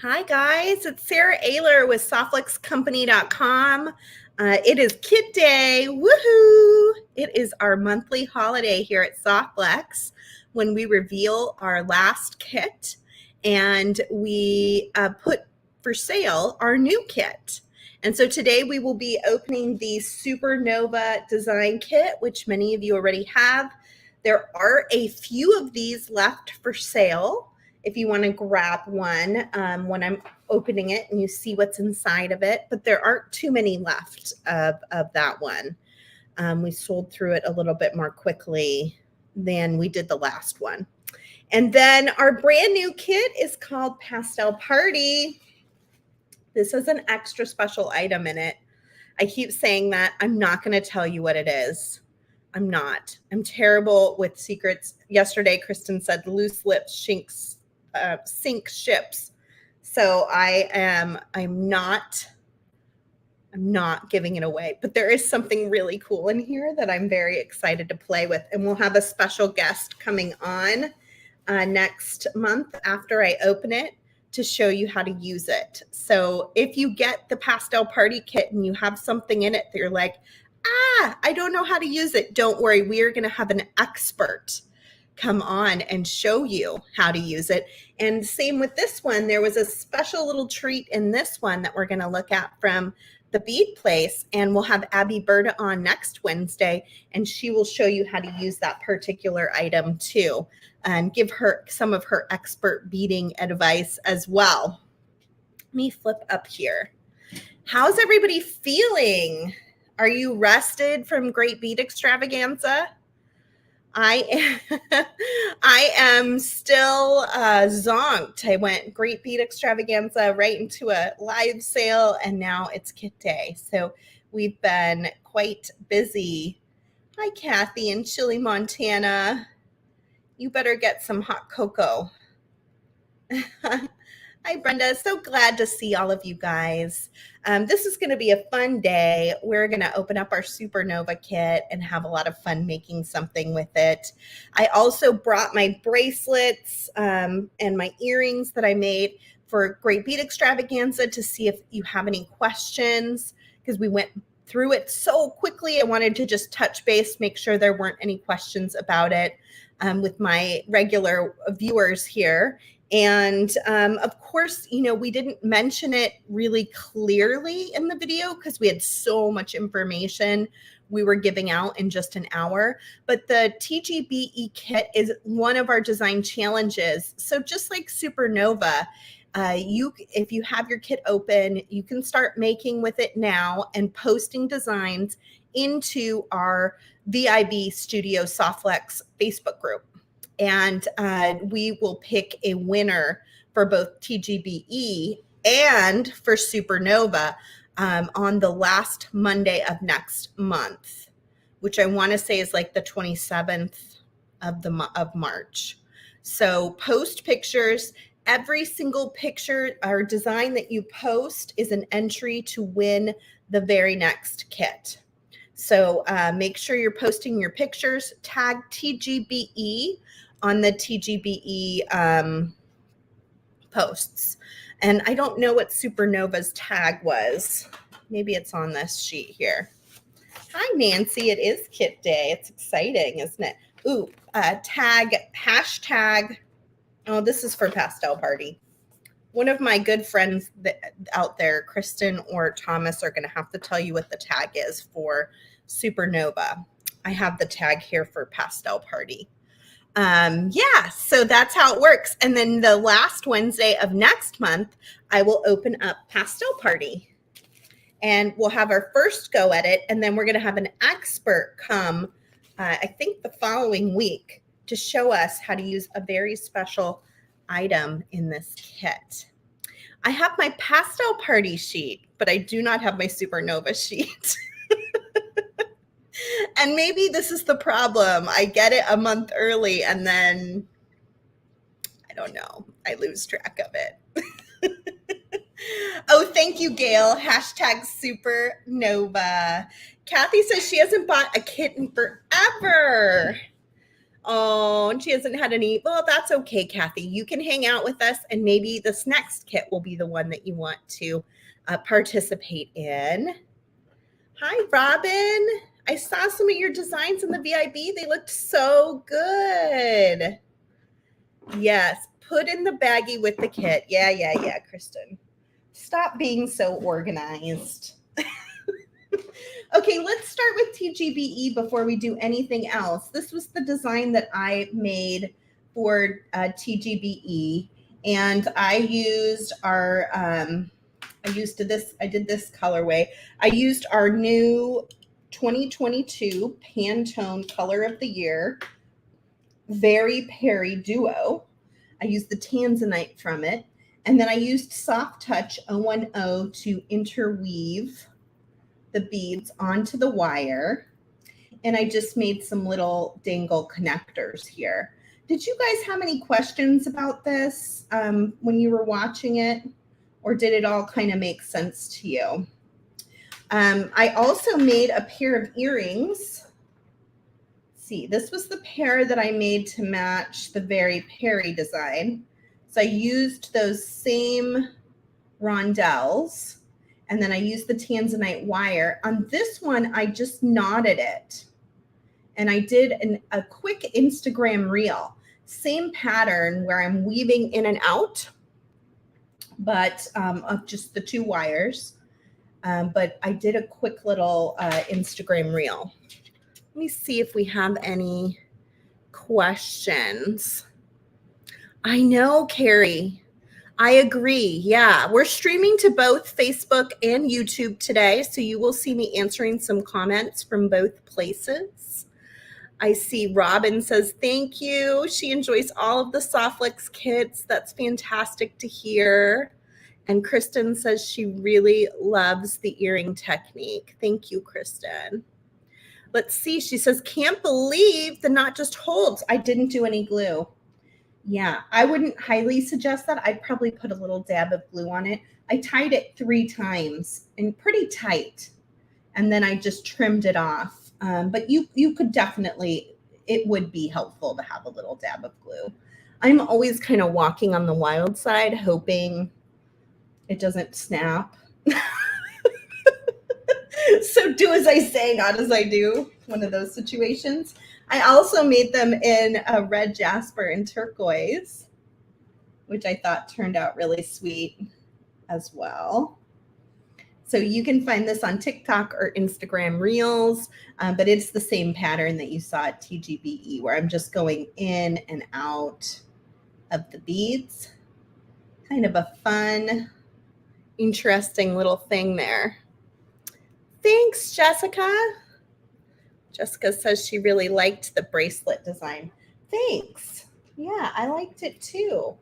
Hi guys, it's Sarah Ayler with softflexcompany.com. It is Kit Day, woohoo! It is our monthly holiday here at Softflex when we reveal our last kit and we put for sale our new kit. And so today we will be opening the Supernova Design Kit, which many of you already have. There are a few of these left for sale. If you want to grab one when I'm opening it and you see what's inside of it, but there aren't too many left of that one. We sold through it a little bit more quickly than we did the last one. And then our brand new kit is called Pastel Party. This is an extra special item in it. I keep saying that. I'm not going to tell you what it is. I'm not. I'm terrible with secrets. Yesterday, Kristen said loose lips sink ships. So I'm not giving it away, but there is something really cool in here that I'm very excited to play with. And we'll have a special guest coming on next month after I open it to show you how to use it. So if you get the Pastel Party kit and you have something in it that you're like, I don't know how to use it, don't worry. We are going to have an expert come on and show you how to use it. And same with this one. There was a special little treat in this one that we're going to look at from the Bead place, and we'll have Abby Berta on next Wednesday, and she will show you how to use that particular item too and give her some of her expert beading advice as well. Let me flip up here. How's everybody feeling? Are you rested from Great Bead Extravaganza? I am still zonked. I went Great Bead Extravaganza right into a live sale, and now it's Kit Day. So we've been quite busy. Hi, Kathy in Chile, Montana. You better get some hot cocoa. Hi, Brenda. So glad to see all of you guys. This is going to be a fun day. We're going to open up our Supernova kit and have a lot of fun making something with it. I also brought my bracelets and my earrings that I made for Great Bead Extravaganza to see if you have any questions, because we went through it so quickly. I wanted to just touch base, make sure there weren't any questions about it with my regular viewers here. And of course, we didn't mention it really clearly in the video because we had so much information we were giving out in just an hour. But the TGBE kit is one of our design challenges. So just like Supernova, if you have your kit open, you can start making with it now and posting designs into our VIB Studio Softflex Facebook group. And we will pick a winner for both TGBE and for Supernova on the last Monday of next month, which I want to say is like the 27th of March. So post pictures. Every single picture or design that you post is an entry to win the very next kit. So make sure you're posting your pictures, tag TGBE on the TGBE posts. And I don't know what Supernova's tag was. Maybe it's on this sheet here. Hi, Nancy. It is Kit Day. It's exciting, isn't it? Ooh, tag, hashtag. Oh, this is for Pastel Party. One of my good friends out there, Kristen or Thomas, are going to have to tell you what the tag is for Supernova. I have the tag here for Pastel Party. So that's how it works. And then the last Wednesday of next month, I will open up Pastel Party. And we'll have our first go at it. And then we're going to have an expert come, I think the following week, to show us how to use a very special item in this kit. I have my Pastel Party sheet, but I do not have my Supernova sheet. And maybe this is the problem. I get it a month early and then, I don't know, I lose track of it. Oh, thank you, Gail. Hashtag Supernova. Kathy says she hasn't bought a kit in forever. Oh, and she hasn't had any. Well, that's okay, Kathy. You can hang out with us, and maybe this next kit will be the one that you want to participate in. Hi, Robin. I saw some of your designs in the VIB. They looked so good. Yes, put in the baggie with the kit. Yeah, Kristen. Stop being so organized. Okay, let's start with TGBE before we do anything else. This was the design that I made for TGBE, and I used our I did this colorway. I used our new 2022 Pantone Color of the Year Very Perry Duo. I used the Tanzanite from it, and then I used Soft Touch 010 to interweave the beads onto the wire, and I just made some little dangle connectors here. Did you guys have any questions about this when you were watching it, or did it all kind of make sense to you? I also made a pair of earrings. See, this was the pair that I made to match the Very Perry design. So I used those same rondelles, and then I used the Tanzanite wire. On this one, I just knotted it. And I did a quick Instagram reel. Same pattern where I'm weaving in and out, but of just the two wires. But I did a quick little Instagram reel. Let me see if we have any questions. I know, Carrie. I agree. Yeah, we're streaming to both Facebook and YouTube today, so you will see me answering some comments from both places. I see Robin says, thank you. She enjoys all of the Softflex kits. That's fantastic to hear. And Kristen says she really loves the earring technique. Thank you, Kristen. Let's see. She says, can't believe the knot just holds. I didn't do any glue. Yeah, I wouldn't highly suggest that. I'd probably put a little dab of glue on it. I tied it 3 times and pretty tight, and then I just trimmed it off. But you could definitely, it would be helpful to have a little dab of glue. I'm always kind of walking on the wild side, hoping it doesn't snap. So do as I say, not as I do. One of those situations. I also made them in a red jasper and turquoise, which I thought turned out really sweet as well. So you can find this on TikTok or Instagram Reels, but it's the same pattern that you saw at TGBE, where I'm just going in and out of the beads. Kind of a fun, interesting little thing there. Thanks, Jessica. Jessica says she really liked the bracelet design. Thanks. Yeah, I liked it too.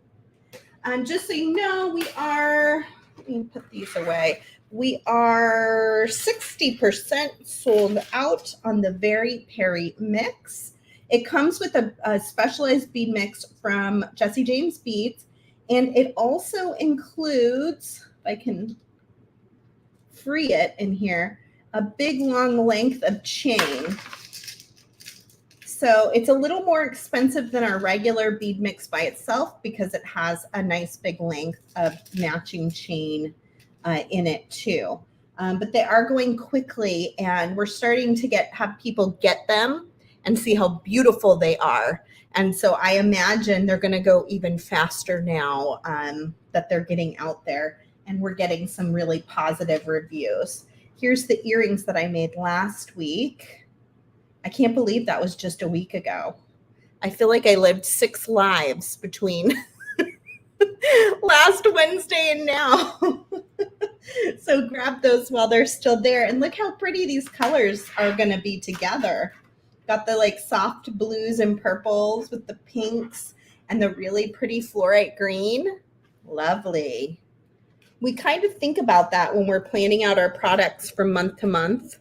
Just so you know, we are, let me put these away. We are 60% sold out on the Very Perry mix. It comes with a specialized bead mix from Jesse James Beads, and it also includes, if I can free it in here, a big long length of chain. So it's a little more expensive than our regular bead mix by itself because it has a nice big length of matching chain in it too. But they are going quickly, and we're starting to have people get them and see how beautiful they are. And so I imagine they're going to go even faster now that they're getting out there, and we're getting some really positive reviews. Here's the earrings that I made last week. I can't believe that was just a week ago. I feel like I lived 6 lives between last Wednesday and now. So grab those while they're still there. And look how pretty these colors are going to be together. Got the like soft blues and purples with the pinks and the really pretty fluorite green. Lovely. We kind of think about that when we're planning out our products from month to month.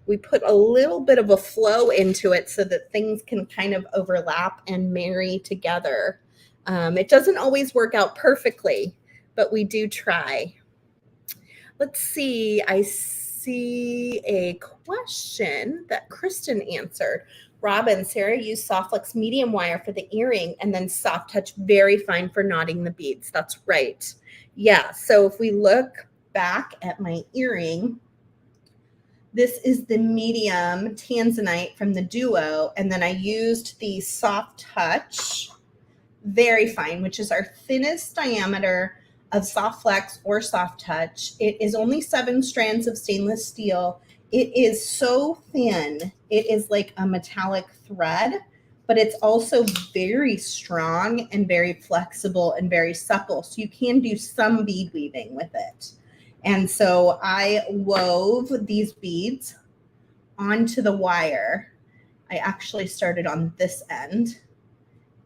We put a little bit of a flow into it so that things can kind of overlap and marry together. It doesn't always work out perfectly, but we do try. Let's see. I see a question that Kristen answered. Robin, Sarah used soft flex medium wire for the earring and then soft touch very fine for knotting the beads. That's right. Yeah, so if we look back at my earring, this is the medium tanzanite from the Duo, and then I used the soft touch very fine, which is our thinnest diameter of soft flex or soft touch. It is only 7 strands of stainless steel. It is so thin. It is like a metallic thread, but it's also very strong and very flexible and very supple. So you can do some bead weaving with it. And so I wove these beads onto the wire. I actually started on this end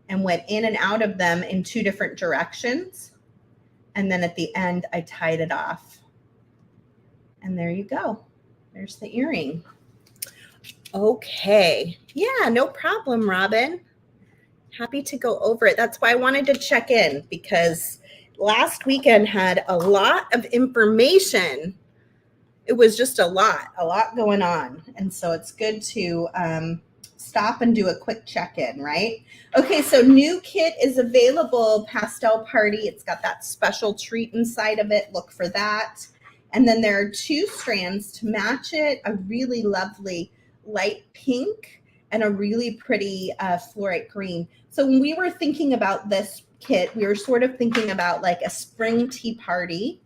and went in and out of them in 2 different directions. And then at the end, I tied it off. And there you go. There's the earring. Okay. Yeah, no problem, Robin. Happy to go over it. That's why I wanted to check in, because last weekend had a lot of information. It was just a lot going on. And so it's good to stop and do a quick check-in, right? Okay, so new kit is available, Pastel Party. It's got that special treat inside of it. Look for that. And then there are 2 strands to match it, a really lovely light pink and a really pretty fluorite green. So when we were thinking about this kit, we were sort of thinking about like a spring tea party.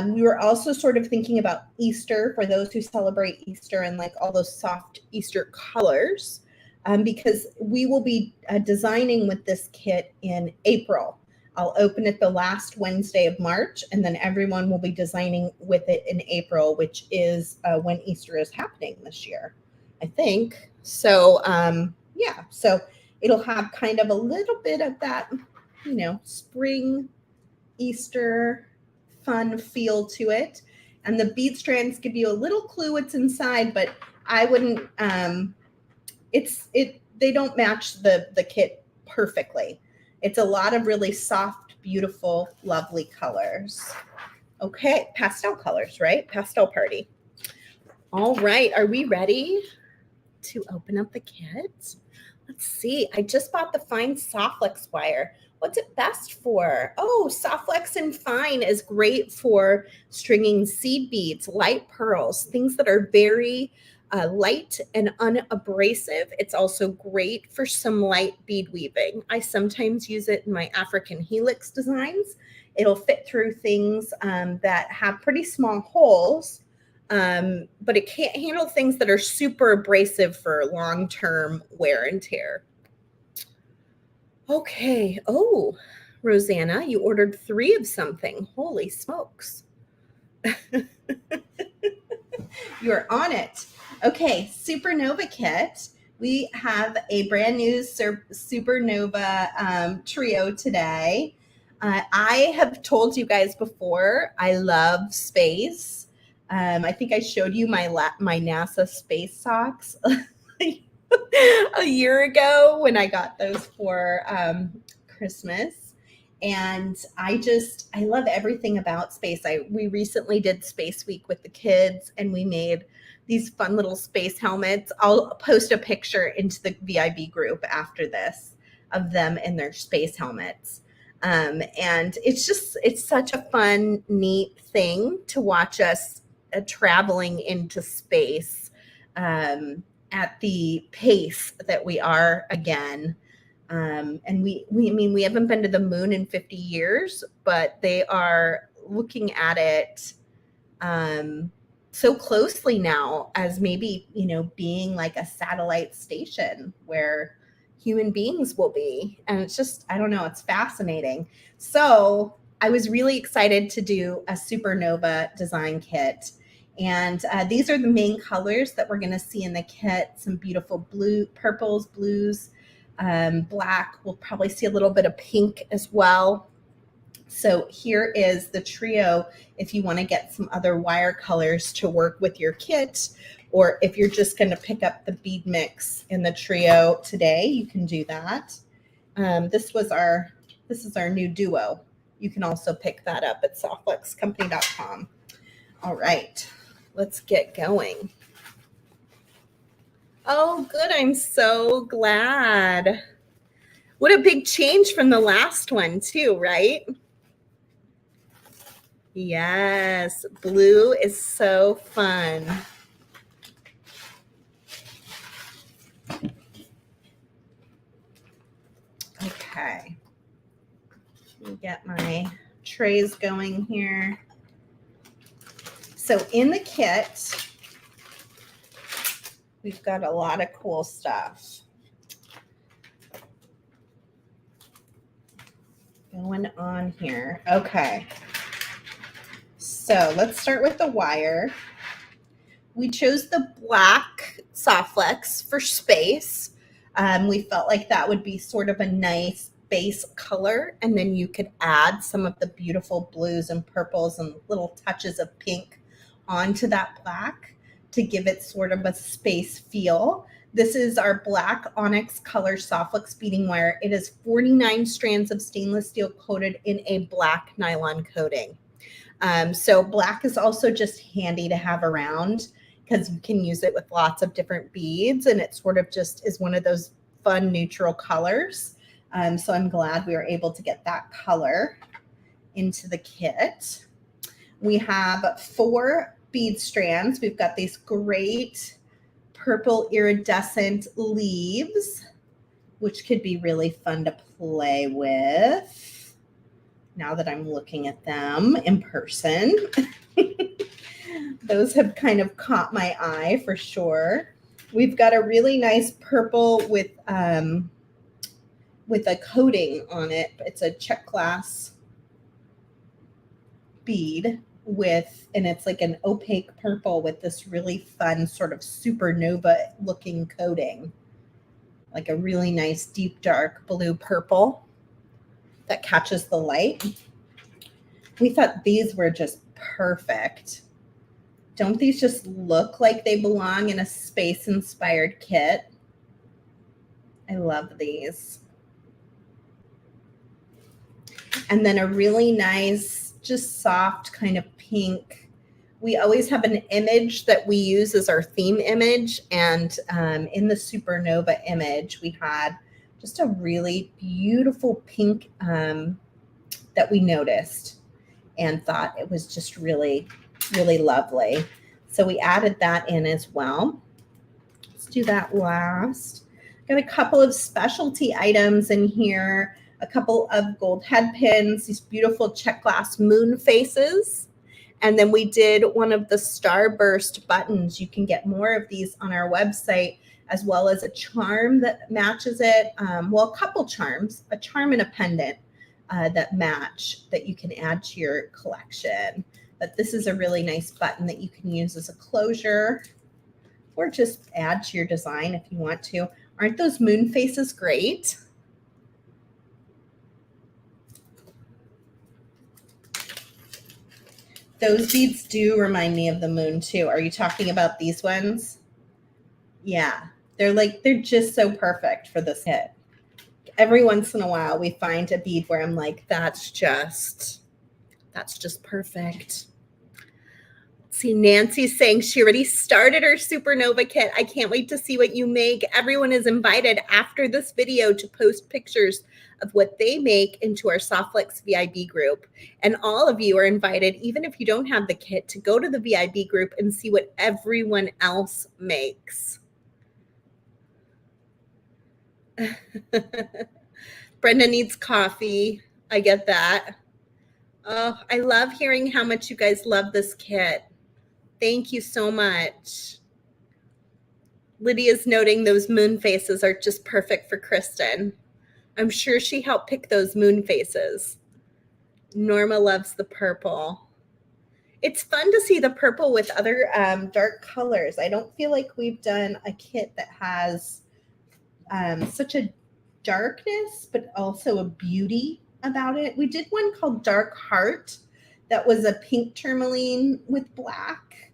We were also sort of thinking about Easter for those who celebrate Easter and like all those soft Easter colors, because we will be designing with this kit in April. I'll open it the last Wednesday of March, and then everyone will be designing with it in April, which is when Easter is happening this year, I think. So yeah, so it'll have kind of a little bit of that, you know, spring Easter fun feel to it. And the bead strands give you a little clue what's inside, but I wouldn't they don't match the kit perfectly. It's a lot of really soft, beautiful, lovely colors. Okay, pastel colors, right? Pastel Party. All right, are we ready to open up the kit? Let's see. I just bought the fine soft flex wire. What's it best for? Oh, soft flex and fine is great for stringing seed beads, light pearls, things that are very light and unabrasive. It's also great for some light bead weaving. I sometimes use it in my African helix designs. It'll fit through things that have pretty small holes, but it can't handle things that are super abrasive for long-term wear and tear. Okay. Oh, Rosanna, you ordered 3 of something. Holy smokes. You're on it. Okay, Supernova kit. We have a brand new Supernova trio today. I have told you guys before, I love space. I think I showed you my NASA space socks a year ago when I got those for Christmas. And I love everything about space. We recently did Space Week with the kids, and we made these fun little space helmets. I'll post a picture into the VIB group after this of them in their space helmets. And it's such a fun, neat thing to watch us traveling into space at the pace that we are again. And we haven't been to the moon in 50 years, but they are looking at it so closely now as maybe, being like a satellite station where human beings will be. And it's just, I don't know, it's fascinating. So I was really excited to do a Supernova design kit. And these are the main colors that we're going to see in the kit. Some beautiful blue, purples, blues, black. We'll probably see a little bit of pink as well. So here is the trio if you want to get some other wire colors to work with your kit, or if you're just going to pick up the bead mix in the trio today, you can do that. This is our new duo. You can also pick that up at softflexcompany.com. All right, let's get going. Oh, good. I'm so glad. What a big change from the last one too, right? Yes, blue is so fun. Okay, let me get my trays going here. So in the kit, we've got a lot of cool stuff going on here. Okay, so let's start with the wire. We chose the black Softflex for space. We felt like that would be sort of a nice base color, and then you could add some of the beautiful blues and purples and little touches of pink onto that black to give it sort of a space feel. This is our black onyx color Softflex beading wire. It is 49 strands of stainless steel coated in a black nylon coating. So black is also just handy to have around because you can use it with lots of different beads, and it sort of just is one of those fun neutral colors. So I'm glad we were able to get that color into the kit. We have 4 bead strands. We've got these great purple iridescent leaves, which could be really fun to play with now that I'm looking at them in person. Those have kind of caught my eye for sure. We've got a really nice purple with a coating on it. It's a check glass bead and it's like an opaque purple with this really fun sort of supernova looking coating. Like a really nice deep dark blue purple that catches the light. We thought these were just perfect. Don't these just look like they belong in a space-inspired kit? I love these. And then a really nice, just soft kind of pink. We always have an image that we use as our theme image. And in the Supernova image, we had just a really beautiful pink that we noticed and thought it was just really, really lovely. So we added that in as well. Let's do that last. Got a couple of specialty items in here, a couple of gold head pins, these beautiful check glass moon faces. And then we did one of the starburst buttons. You can get more of these on our website, as well as a charm that matches it. Well, a couple charms, a charm and a pendant that match that you can add to your collection. But this is a really nice button that you can use as a closure or just add to your design if you want to. Aren't those moon faces great? Those beads do remind me of the moon too. Are you talking about these ones? Yeah, they're just so perfect for this kit. Every once in a while we find a bead where I'm like, that's just perfect. See, Nancy's saying she already started her Supernova kit. I can't wait to see what you make. Everyone is invited after this video to post pictures of what they make into our Softflex VIB group. And all of you are invited, even if you don't have the kit, to go to the VIB group and see what everyone else makes. Brenda needs coffee. I get that. Oh, I love hearing how much you guys love this kit. Thank you so much. Lydia's noting those moon faces are just perfect for Kristen. I'm sure she helped pick those moon faces. Norma loves the purple. It's fun to see the purple with other dark colors. I don't feel like we've done a kit that has such a darkness, but also a beauty about it. We did one called Dark Heart that was a pink tourmaline with black.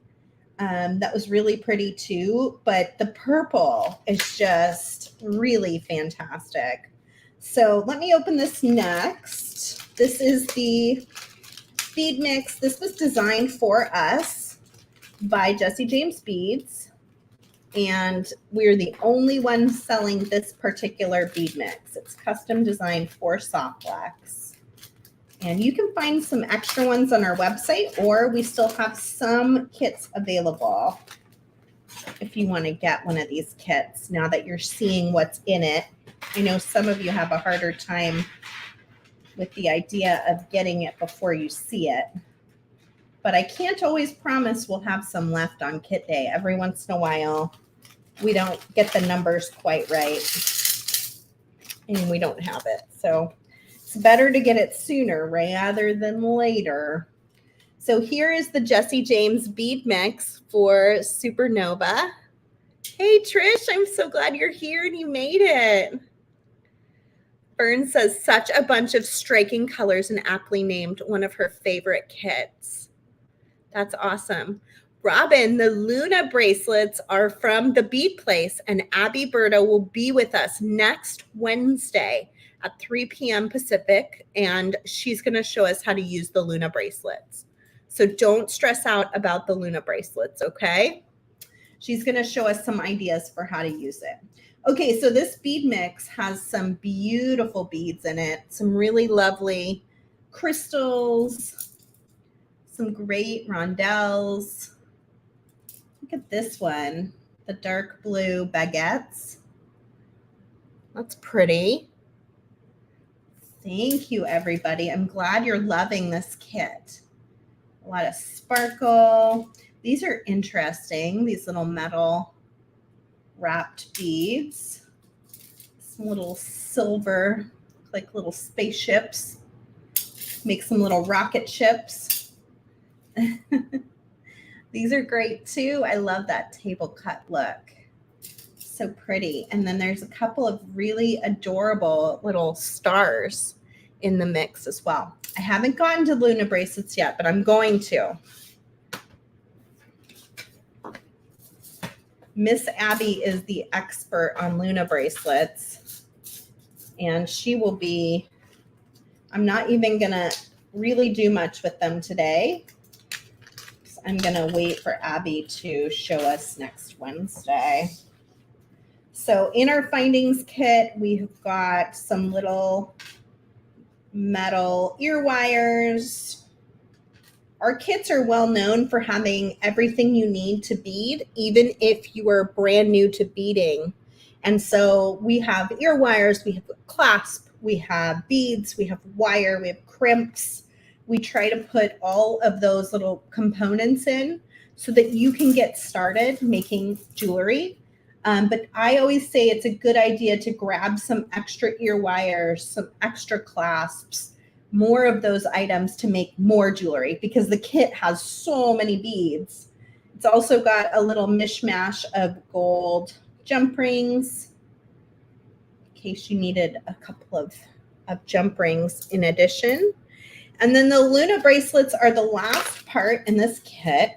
That was really pretty too, but the purple is just really fantastic. So let me open this next. This is the bead mix. This was designed for us by Jesse James Beads. and we're the only ones selling this particular bead mix. It's custom designed for soft wax. And you can find some extra ones on our website, or we still have some kits available if you want to get one of these kits now that you're seeing what's in it. I know some of you have a harder time with the idea of getting it before you see it, but I can't always promise we'll have some left on kit day. Every once in a while, we don't get the numbers quite right and we don't have it. So it's better to get it sooner rather than later. So here is the Jesse James bead mix for Supernova. Hey Trish, I'm so glad you're here and you made it. Fern says such a bunch of striking colors and aptly named one of her favorite kits. That's awesome. Robin, the Luna bracelets are from the Bead Place, and Abby Berta will be with us next Wednesday at 3 p.m. Pacific, and she's going to show us how to use the Luna bracelets. So don't stress out about the Luna bracelets, okay? She's going to show us some ideas for how to use it. Okay, so this bead mix has some beautiful beads in it, some really lovely crystals, some great rondelles. Look at this one, the dark blue baguettes. That's pretty. Thank you, everybody. I'm glad you're loving this kit. A lot of sparkle. These are interesting, these little metal wrapped beads. Some little silver, like little spaceships. Make some little rocket ships. These are great too. I love that table cut look. So pretty. And then there's a couple of really adorable little stars in the mix as well. I haven't gotten to Luna bracelets yet, but I'm going to. Miss Abby is the expert on Luna bracelets, and she will be, I'm not even going to really do much with them today. So I'm going to wait for Abby to show us next Wednesday. So in our findings kit, we've got some little metal ear wires. Our kits are well known for having everything you need to bead, even if you are brand new to beading. And so we have ear wires, we have clasp, we have beads, we have wire, we have crimps. We try to put all of those little components in so that you can get started making jewelry. But I always say it's a good idea to grab some extra ear wires, some extra clasps, more of those items to make more jewelry because the kit has so many beads. It's also got a little mishmash of gold jump rings in case you needed a couple of jump rings in addition. And then the Luna bracelets are the last part in this kit.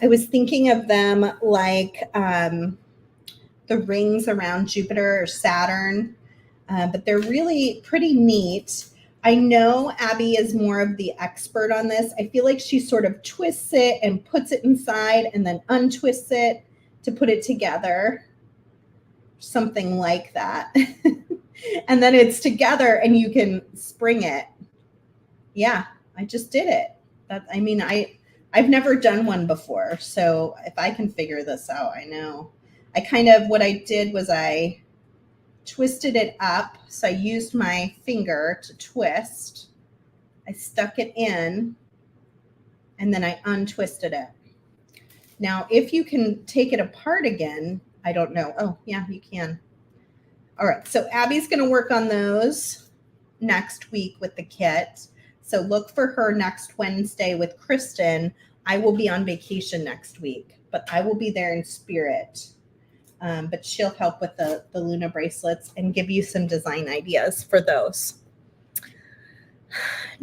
I was thinking of them like the rings around Jupiter or Saturn. But they're really pretty neat. I know Abby is more of the expert on this. I feel like she sort of twists it and puts it inside and then untwists it to put it together. Something like that. And then it's together and you can spring it. Yeah, I just did it. I've never done one before. So if I can figure this out, I know. What I did was I twisted it up. So I used my finger to twist. I stuck it in and then I untwisted it. Now, if you can take it apart again, I don't know. Oh, yeah, you can. All right. So Abby's going to work on those next week with the kit. So look for her next Wednesday with Kristen. I will be on vacation next week, but I will be there in spirit. But she'll help with the Luna bracelets and give you some design ideas for those.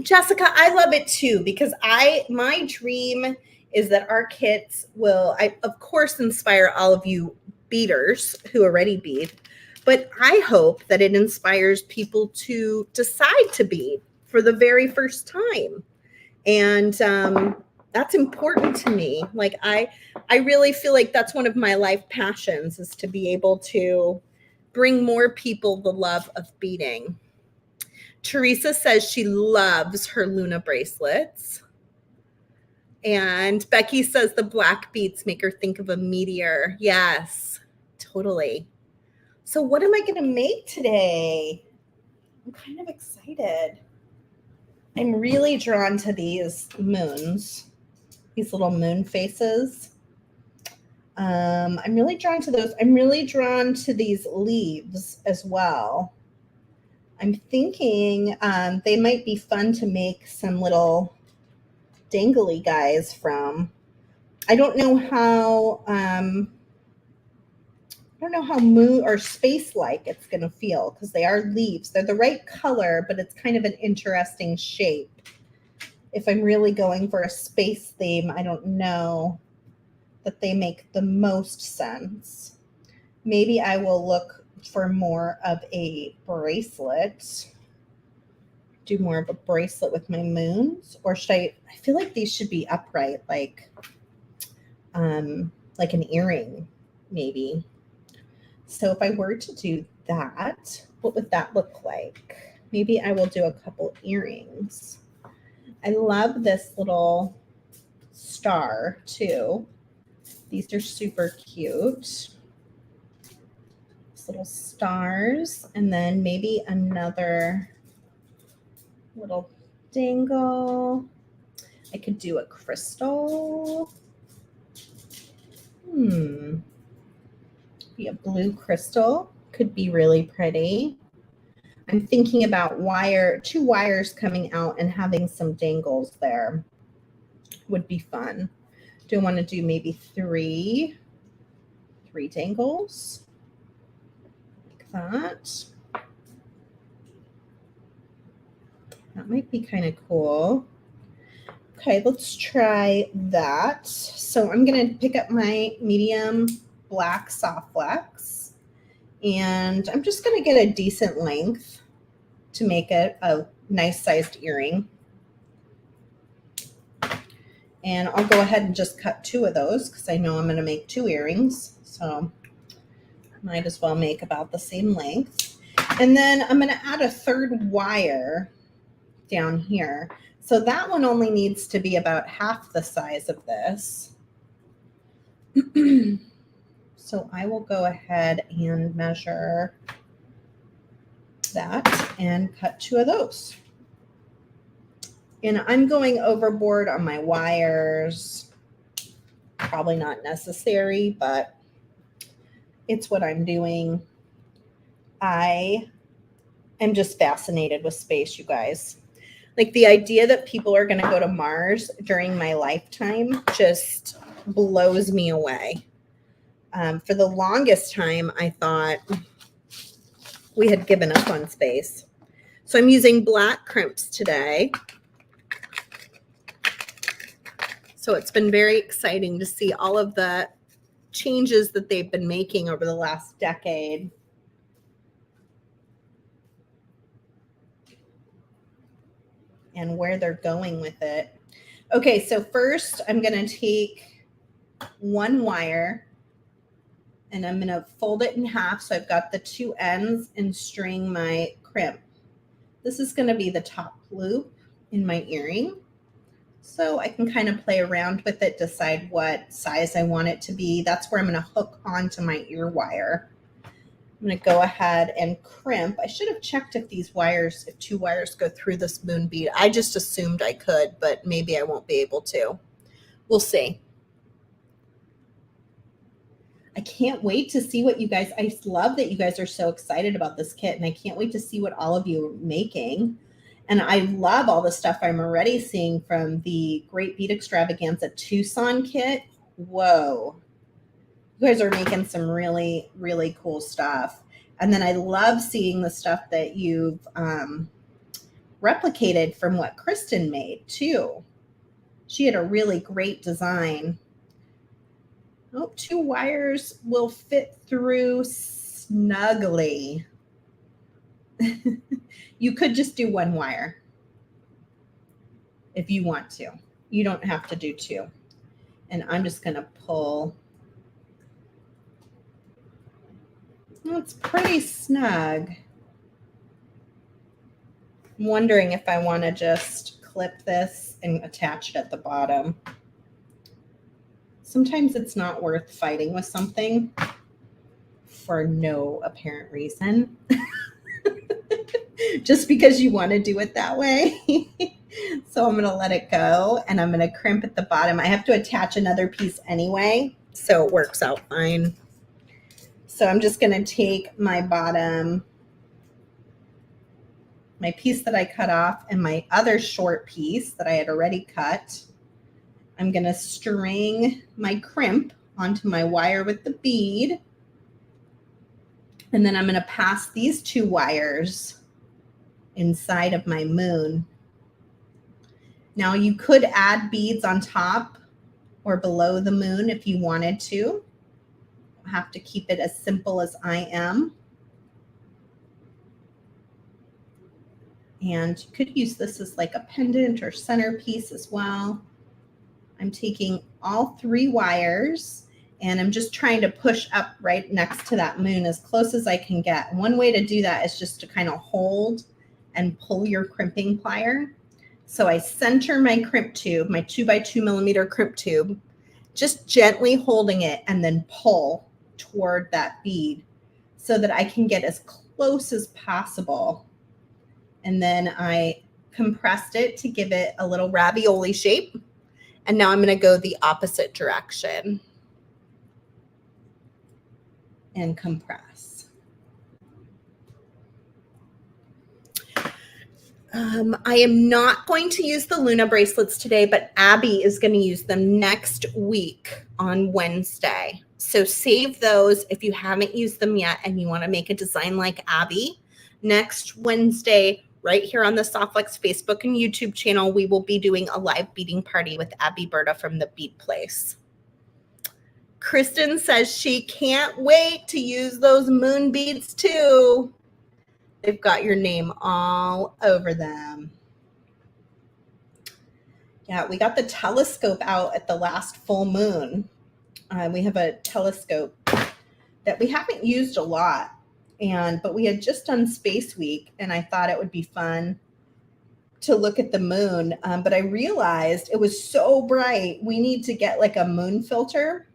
Jessica, I love it too, because my dream is that our kits will, of course, inspire all of you beaders who already bead, but I hope that it inspires people to decide to bead for the very first time. And that's important to me. Like I really feel like that's one of my life passions, is to be able to bring more people the love of beading. Teresa says she loves her Luna bracelets. And Becky says the black beads make her think of a meteor. Yes, totally. So what am I going to make today? I'm kind of excited. I'm really drawn to these moons, these little moon faces. I'm really drawn to those. I'm really drawn to these leaves as well. I'm thinking they might be fun to make some little dangly guys from. I don't know how moon or space-like it's going to feel, because they are leaves. They're the right color, but it's kind of an interesting shape. If I'm really going for a space theme, I don't know that they make the most sense. Maybe I will look for more of a bracelet. Do more of a bracelet with my moons, or should I feel like these should be upright, like an earring, maybe. So if I were to do that, what would that look like? Maybe I will do a couple earrings. I love this little star too. These are super cute. These little stars, and then maybe another little dangle. I could do a crystal. Be a blue crystal. Could be really pretty. I'm thinking about two wires coming out and having some dangles there. Would be fun. Do I want to do maybe three dangles? Like that. That might be kind of cool. Okay, let's try that. So I'm going to pick up my medium black soft flex, and I'm just going to get a decent length to make it a nice sized earring. And I'll go ahead and just cut 2 of those, because I know I'm going to make 2 earrings. So might as well make about the same length. And then I'm going to add a 3rd wire down here. So that one only needs to be about half the size of this. So I will go ahead and measure that and cut 2 of those. And I'm going overboard on my wires. Probably not necessary, but it's what I'm doing. I am just fascinated with space, you guys. Like, the idea that people are going to go to Mars during my lifetime just blows me away. For the longest time, I thought we had given up on space. So I'm using black crimps today. So it's been very exciting to see all of the changes that they've been making over the last decade. And where they're going with it. Okay, so first I'm going to take 1 wire and I'm going to fold it in half, so I've got the 2 ends, and string my crimp. This is going to be the top loop in my earring. So I can kind of play around with it, decide what size I want it to be. That's where I'm going to hook onto my ear wire. I'm going to go ahead and crimp. I should have checked if 2 wires go through this moon bead. I just assumed I could, but maybe I won't be able to. We'll see. I can't wait to see what you guys, I love that you guys are so excited about this kit, and I can't wait to see what all of you are making. And I love all the stuff I'm already seeing from the Great Bead Extravaganza Tucson kit. Whoa. You guys are making some really, really cool stuff. And then I love seeing the stuff that you've replicated from what Kristen made too. She had a really great design. Oh, 2 wires will fit through snugly. You could just do 1 wire if you want to. You don't have to do 2. And I'm just going to pull. Well, it's pretty snug. I'm wondering if I want to just clip this and attach it at the bottom. Sometimes it's not worth fighting with something for no apparent reason. Just because you want to do it that way. So I'm going to let it go, and I'm going to crimp at the bottom. I have to attach another piece anyway, so it works out fine. So I'm just going to take my bottom, my piece that I cut off, and my other short piece that I had already cut. I'm going to string my crimp onto my wire with the bead. And then I'm going to pass these 2 wires inside of my moon. Now you could add beads on top or below the moon if you wanted to. You have to keep it as simple as I am. And you could use this as like a pendant or centerpiece as well. I'm taking all 3 wires and I'm just trying to push up right next to that moon as close as I can get. One way to do that is just to kind of hold and pull your crimping plier. So I center my crimp tube, my 2x2 millimeter crimp tube, just gently holding it and then pull toward that bead so that I can get as close as possible. And then I compressed it to give it a little ravioli shape. And now I'm going to go the opposite direction and compress. I am not going to use the Luna bracelets today, but Abby is going to use them next week on Wednesday. So save those if you haven't used them yet and you want to make a design like Abby. Next Wednesday, right here on the Softflex Facebook and YouTube channel, we will be doing a live beading party with Abby Berta from the Bead Place. Kristen says she can't wait to use those moon beads too. They've got your name all over them. Yeah, we got the telescope out at the last full moon. We have a telescope that we haven't used a lot, but we had just done Space Week, and I thought it would be fun to look at the moon. But I realized it was so bright. We need to get like a moon filter.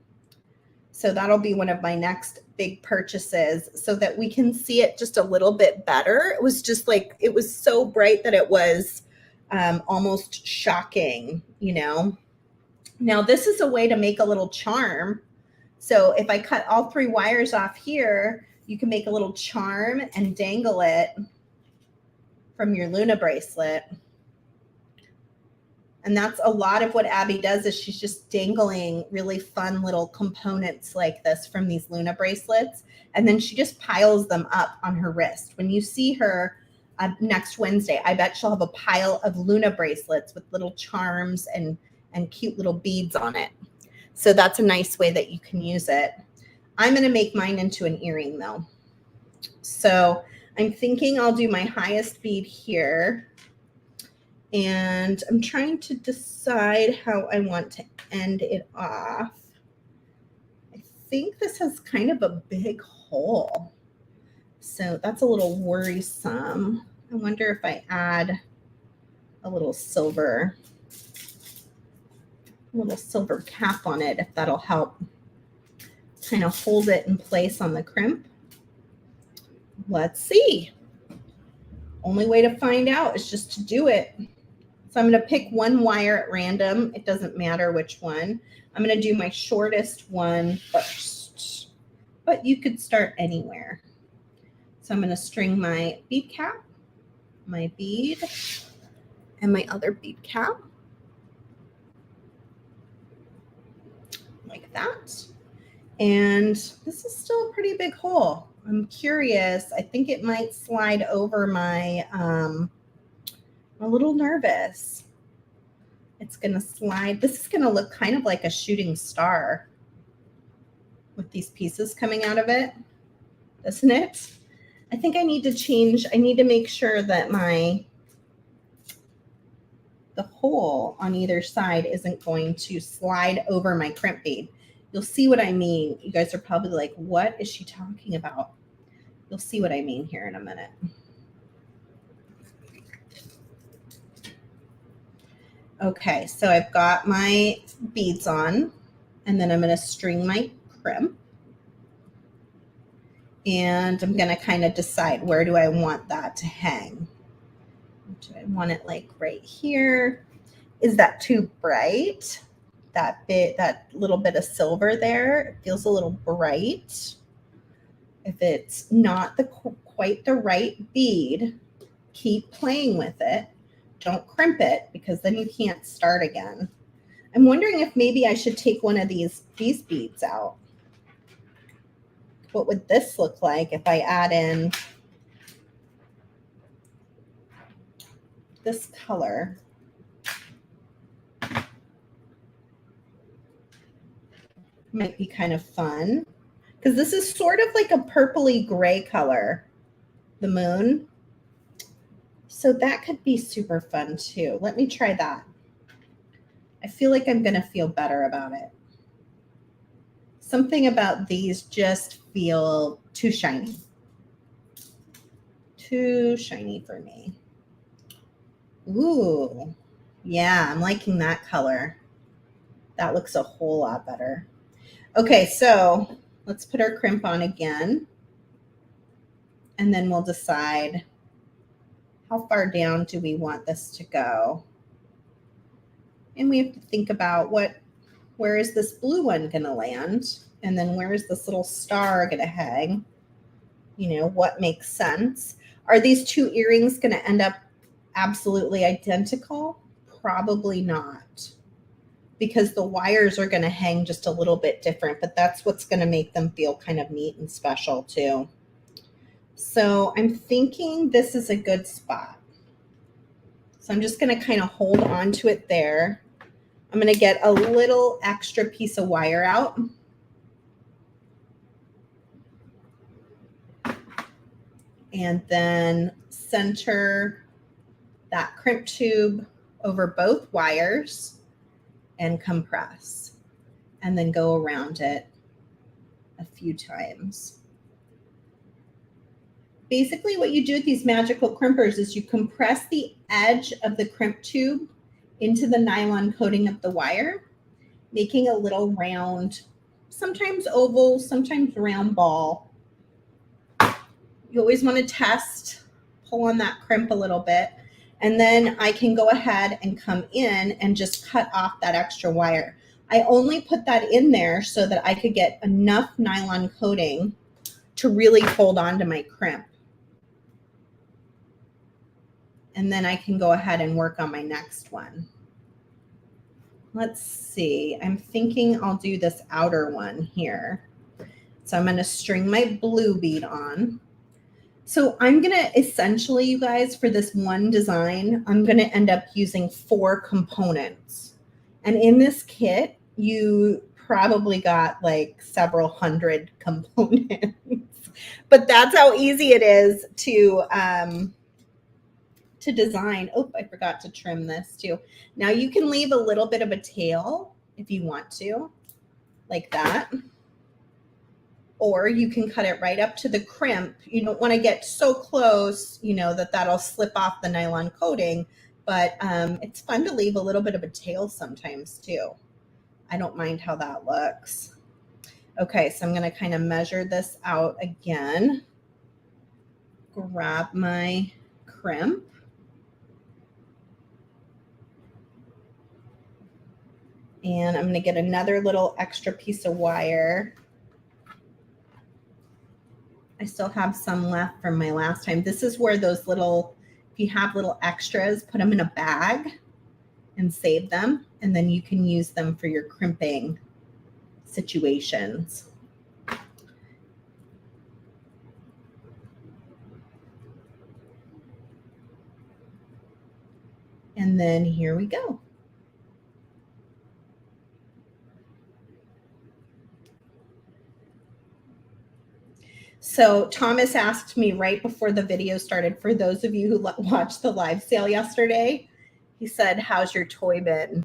So that'll be one of my next big purchases so that we can see it just a little bit better. It was just like, it was so bright that it was almost shocking, you know. Now this is a way to make a little charm. So if I cut all 3 wires off here, you can make a little charm and dangle it from your Luna bracelet. And that's a lot of what Abby does, is she's just dangling really fun little components like this from these Luna bracelets. And then she just piles them up on her wrist. When you see her next Wednesday, I bet she'll have a pile of Luna bracelets with little charms and cute little beads on it. So that's a nice way that you can use it. I'm going to make mine into an earring though. So I'm thinking I'll do my highest bead here. And I'm trying to decide how I want to end it off. I think this has kind of a big hole. So that's a little worrisome. I wonder if I add a little silver cap on it, if that'll help kind of hold it in place on the crimp. Let's see. Only way to find out is just to do it. So I'm going to pick one wire at random. It doesn't matter which one. I'm going to do my shortest one first, but you could start anywhere. So I'm going to string my bead cap, my bead, and my other bead cap like that. And this is still a pretty big hole. I'm curious. I think it might slide over my, I'm a little nervous. It's going to slide. This is going to look kind of like a shooting star with these pieces coming out of it, doesn't it? I think I need to change. I need to make sure that the the hole on either side isn't going to slide over my crimp bead. You'll see what I mean. You guys are probably like, what is she talking about? You'll see what I mean here in a minute. Okay, so I've got my beads on, and then I'm going to string my crimp. And I'm going to kind of decide, where do I want that to hang? Do I want it like right here? Is that too bright? That little bit of silver there, it feels a little bright. If it's not quite the right bead, keep playing with it. Don't crimp it, because then you can't start again. I'm wondering if maybe I should take one of these beads out. What would this look like if I add in this color? Might be kind of fun, because this is sort of like a purpley gray color, the moon. So that could be super fun too. Let me try that. I feel like I'm going to feel better about it. Something about these just feel too shiny. Too shiny for me. Ooh, yeah, I'm liking that color. That looks a whole lot better. Okay, so let's put our crimp on again, and then we'll decide how far down do we want this to go. And we have to think about where is this blue one going to land? And then where is this little star going to hang? You know, what makes sense? Are these two earrings going to end up absolutely identical? Probably not, because the wires are going to hang just a little bit different, but that's what's going to make them feel kind of neat and special too. So I'm thinking this is a good spot. So I'm just going to kind of hold on to it there. I'm going to get a little extra piece of wire out. And then center that crimp tube over both wires and compress. And then go around it a few times. Basically what you do with these magical crimpers is you compress the edge of the crimp tube into the nylon coating of the wire, making a little round, sometimes oval, sometimes round ball. You always want to test, pull on that crimp a little bit, and then I can go ahead and come in and just cut off that extra wire. I only put that in there so that I could get enough nylon coating to really hold on to my crimp. And then I can go ahead and work on my next one. Let's see, I'm thinking I'll do this outer one here. So I'm going to string my blue bead on. So I'm going to essentially, you guys, for this one design, I'm going to end up using 4 components. And in this kit, you probably got like several hundred components. But that's how easy it is to design. Oh, I forgot to trim this too. Now you can leave a little bit of a tail if you want to, like that. Or you can cut it right up to the crimp. You don't want to get so close, you know, that'll slip off the nylon coating, but it's fun to leave a little bit of a tail sometimes too. I don't mind how that looks. Okay, so I'm going to kind of measure this out again. Grab my crimp. And I'm going to get another little extra piece of wire. I still have some left from my last time. This is where those little, if you have little extras, put them in a bag and save them. And then you can use them for your crimping situations. And then here we go. So Thomas asked me right before the video started, for those of you who watched the live sale yesterday, He said, how's your toy been?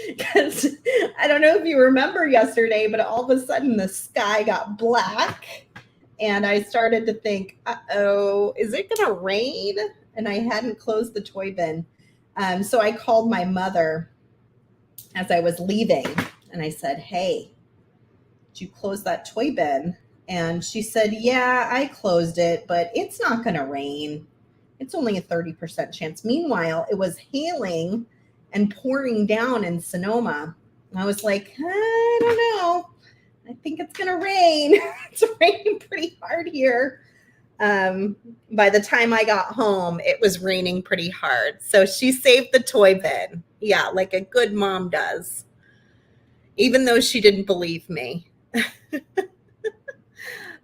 Because I don't know if you remember yesterday, but all of a sudden the sky got black and I started to think, uh-oh, is it going to rain? And I hadn't closed the toy bin. So I called my mother as I was leaving and I said, hey, did you close that toy bin? And she said, yeah, I closed it, but it's not going to rain. It's only a 30% chance. Meanwhile, it was hailing and pouring down in Sonoma. And I was like, I don't know. I think it's going to rain. It's raining pretty hard here. By the time I got home, it was raining pretty hard. So she saved the toy bin. Yeah, like a good mom does. Even though she didn't believe me.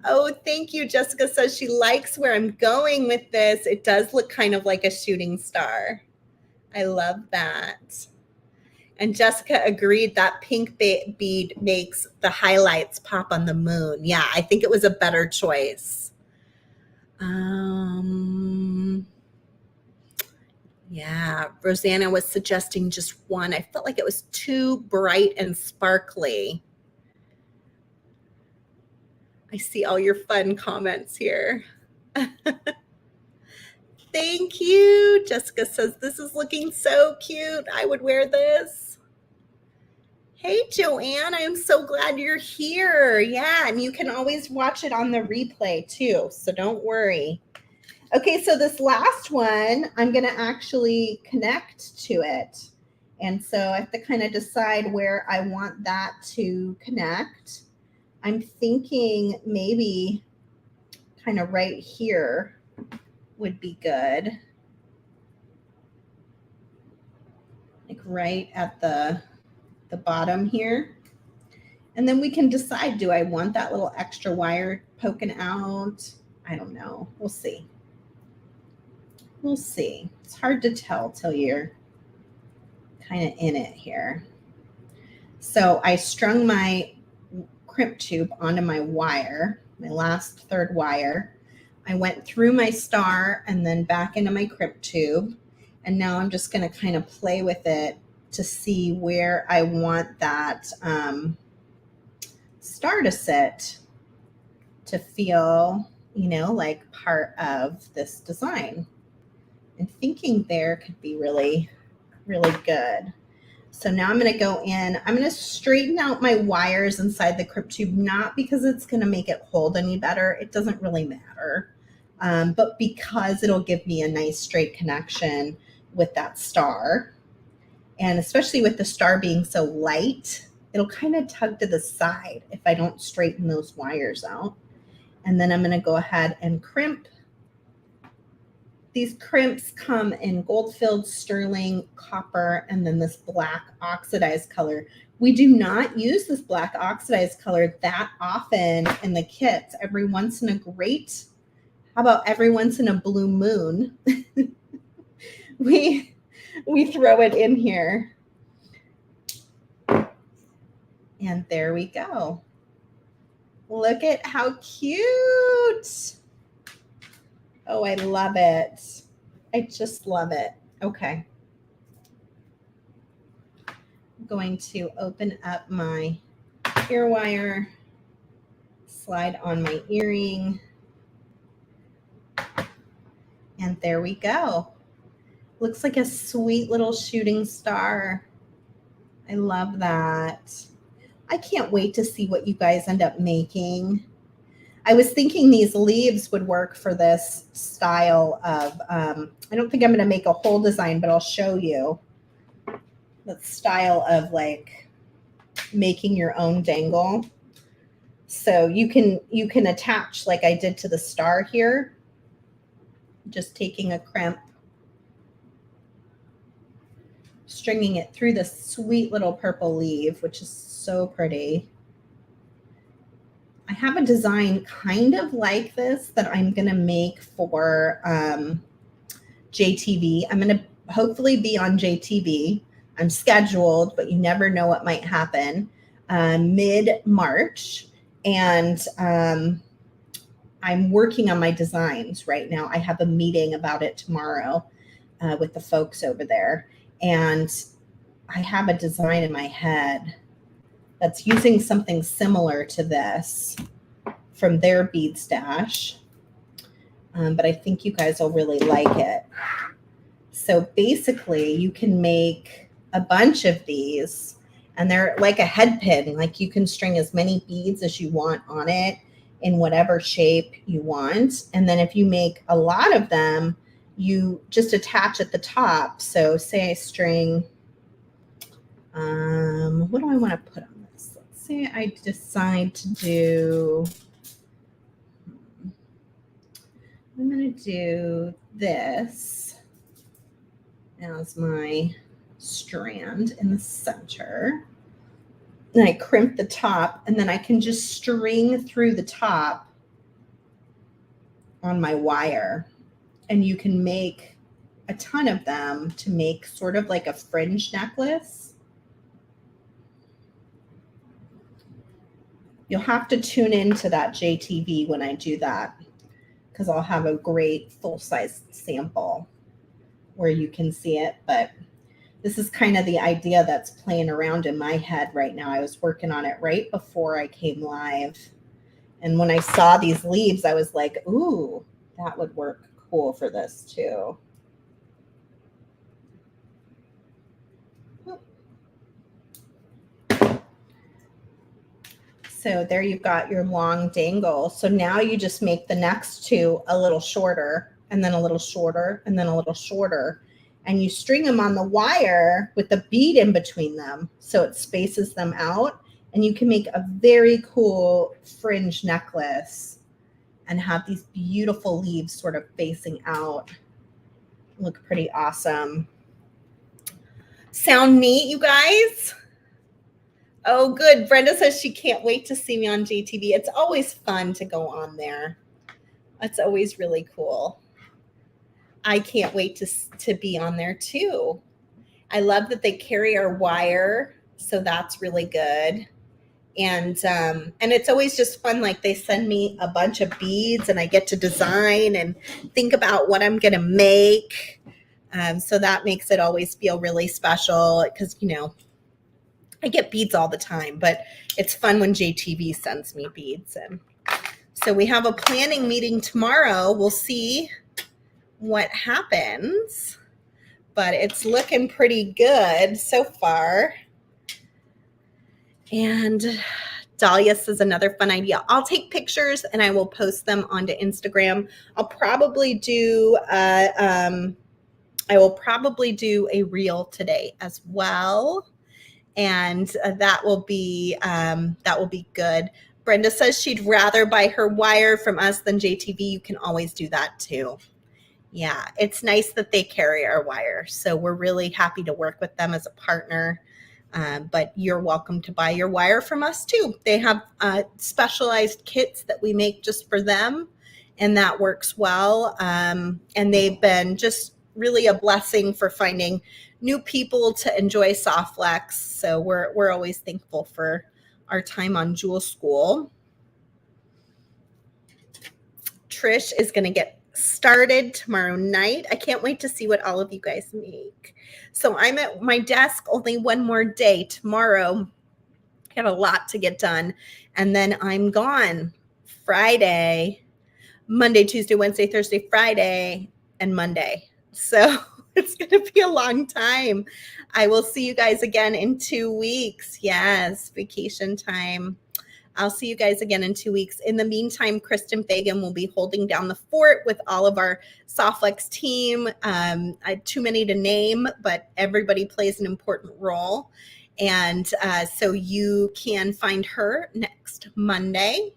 Oh, thank you. Jessica says she likes where I'm going with this. It does look kind of like a shooting star. I love that. And Jessica agreed that pink bead makes the highlights pop on the moon. Yeah, I think it was a better choice. Yeah, Rosanna was suggesting just one. I felt like it was too bright and sparkly. I see all your fun comments here. Thank you. Jessica says, this is looking so cute. I would wear this. Hey, Joanne, I am so glad you're here. Yeah, and you can always watch it on the replay too, so don't worry. Okay, so this last one, I'm going to actually connect to it. And so I have to kind of decide where I want that to connect. I'm thinking maybe kind of right here would be good. Like right at the bottom here. And then we can decide, do I want that little extra wire poking out? I don't know. We'll see. We'll see. It's hard to tell till you're kind of in it here. So I strung my crimp tube onto my wire, my last third wire. I went through my star and then back into my crimp tube. And now I'm just going to kind of play with it to see where I want that star to sit to feel, you know, like part of this design. And thinking there could be really, really good. So now I'm going to go in, I'm going to straighten out my wires inside the crimp tube, not because it's going to make it hold any better. It doesn't really matter. But because it'll give me a nice straight connection with that star. And especially with the star being so light, it'll kind of tug to the side if I don't straighten those wires out. And then I'm going to go ahead and crimp. These crimps come in gold-filled, sterling, copper, and then this black oxidized color. We do not use this black oxidized color that often in the kits. Every once in a great, how about every once in a blue moon, we throw it in here. And there we go. Look at how cute. Oh, I love it. I just love it. Okay. I'm going to open up my ear wire, slide on my earring, and there we go. Looks like a sweet little shooting star. I love that. I can't wait to see what you guys end up making. I was thinking these leaves would work for this style of, I don't think I'm going to make a whole design, but I'll show you the style of like making your own dangle. So you can attach like I did to the star here, just taking a crimp, stringing it through the sweet little purple leaf, which is so pretty. I have a design kind of like this that I'm going to make for JTV. I'm going to hopefully be on JTV. I'm scheduled, but you never know what might happen mid-March. And I'm working on my designs right now. I have a meeting about it tomorrow. with the folks over there. And I have a design in my head that's using something similar to this from their bead stash. But I think you guys will really like it. So basically you can make a bunch of these, and they're like a head pin. Like you can string as many beads as you want on it in whatever shape you want. And then if you make a lot of them, you just attach at the top. So say I string, what do I want to put on this? Let's say I decide to do, I'm going to do this as my strand in the center. And I crimp the top, and then I can just string through the top on my wire. And you can make a ton of them to make sort of like a fringe necklace. You'll have to tune into that JTV when I do that, because I'll have a great full-size sample where you can see it. But this is kind of the idea that's playing around in my head right now. I was working on it right before I came live. And when I saw these leaves, I was like, ooh, that would work cool for this too. So there you've got your long dangle. So now you just make the next two a little shorter, and then a little shorter, and then a little shorter. And you string them on the wire with the bead in between them, so it spaces them out. And you can make a very cool fringe necklace and have these beautiful leaves sort of facing out. Look pretty awesome. Sound neat, you guys? Oh, good. Brenda says she can't wait to see me on JTV. It's always fun to go on there. It's always really cool. I can't wait to be on there too. I love that they carry our wire, so that's really good. And it's always just fun. Like they send me a bunch of beads, and I get to design and think about what I'm gonna make. So that makes it always feel really special, because you know, I get beads all the time, but it's fun when JTV sends me beads. And so we have a planning meeting tomorrow. We'll see what happens, but it's looking pretty good so far. And Dahlia says another fun idea. I'll take pictures and I will post them onto Instagram. I'll probably do a reel today as well. And that will be good. Brenda says she'd rather buy her wire from us than JTV. You can always do that too. Yeah, it's nice that they carry our wire. So we're really happy to work with them as a partner. But you're welcome to buy your wire from us too. They have specialized kits that we make just for them, and that works well. And they've been just really a blessing for finding new people to enjoy Soft Flex. So we're always thankful for our time on Jewel School. Trish is going to get started tomorrow night. I can't wait to see what all of you guys make. So I'm at my desk only one more day tomorrow. I got a lot to get done. And then I'm gone Friday, Monday, Tuesday, Wednesday, Thursday, Friday, and Monday. So it's going to be a long time. I will see you guys again in 2 weeks. Yes, vacation time. I'll see you guys again in 2 weeks. In the meantime, Kristen Fagan will be holding down the fort with all of our SoftFlex team. Too many to name, but everybody plays an important role. And so you can find her next Monday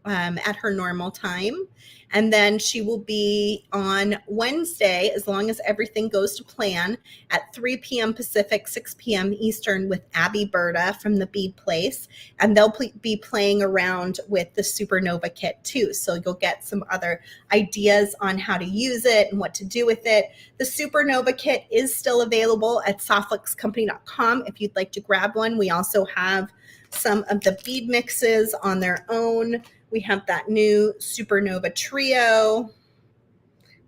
at her normal time. And then she will be on Wednesday, as long as everything goes to plan, at 3 p.m. Pacific, 6 p.m. Eastern with Abby Berta from the Bead Place. And they'll be playing around with the Supernova Kit too. So you'll get some other ideas on how to use it and what to do with it. The Supernova Kit is still available at softflexcompany.com if you'd like to grab one. We also have some of the bead mixes on their own. We have that new Supernova Trio,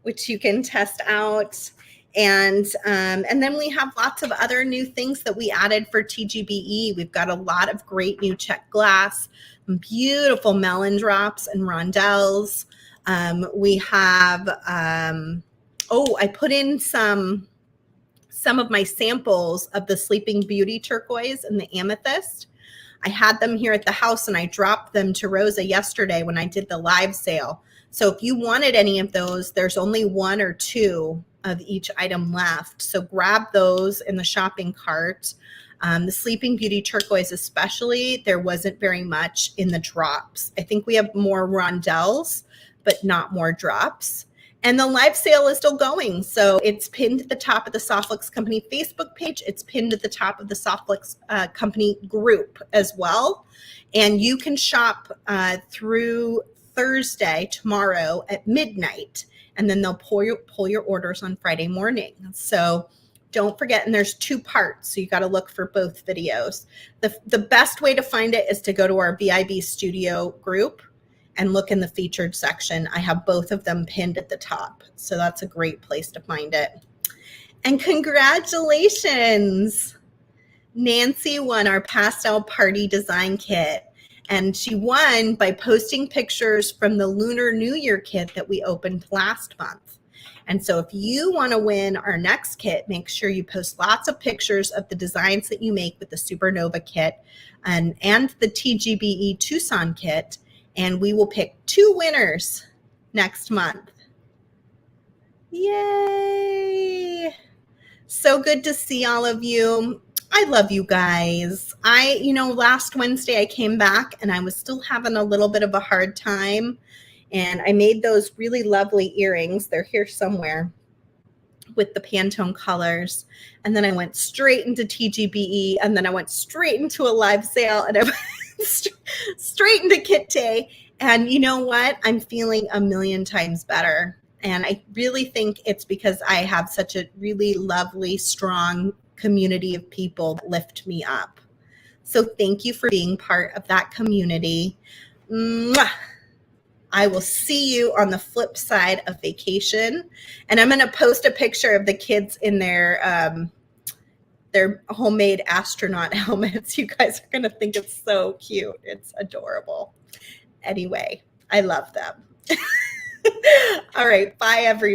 which you can test out. And then we have lots of other new things that we added for TGBE. We've got a lot of great new check glass, beautiful melon drops and rondelles. We have, I put in some of my samples of the Sleeping Beauty turquoise and the amethyst. I had them here at the house and I dropped them to Rosa yesterday when I did the live sale. So if you wanted any of those, there's only 1 or 2 of each item left. So grab those in the shopping cart. The Sleeping Beauty turquoise especially, there wasn't very much in the drops. I think we have more rondelles, but not more drops. And the live sale is still going. So it's pinned at the top of the Softflix Company Facebook page. It's pinned at the top of the Softflix Company group as well. And you can shop through Thursday, tomorrow at midnight. And then they'll pull your orders on Friday morning. So don't forget, and there's 2 parts. So you got to look for both videos. The best way to find it is to go to our VIB Studio group and look in the featured section. I have both of them pinned at the top. So that's a great place to find it. And congratulations. Nancy won our Pastel Party Design Kit. And she won by posting pictures from the Lunar New Year kit that we opened last month. And so if you want to win our next kit, make sure you post lots of pictures of the designs that you make with the Supernova kit and the TGBE Tucson kit. And we will pick 2 winners next month. Yay! So good to see all of you. I love you guys. Last Wednesday I came back and I was still having a little bit of a hard time. And I made those really lovely earrings. They're here somewhere with the Pantone colors. And then I went straight into TGBE. And then I went straight into a live sale. And I went straight into kit day. And you know what? I'm feeling a million times better. And I really think it's because I have such a really lovely, strong community of people that lift me up. So thank you for being part of that community. Mwah! I will see you on the flip side of vacation. And I'm going to post a picture of the kids in their homemade astronaut helmets. You guys are going to think it's so cute. It's adorable. Anyway, I love them. All right. Bye, everyone.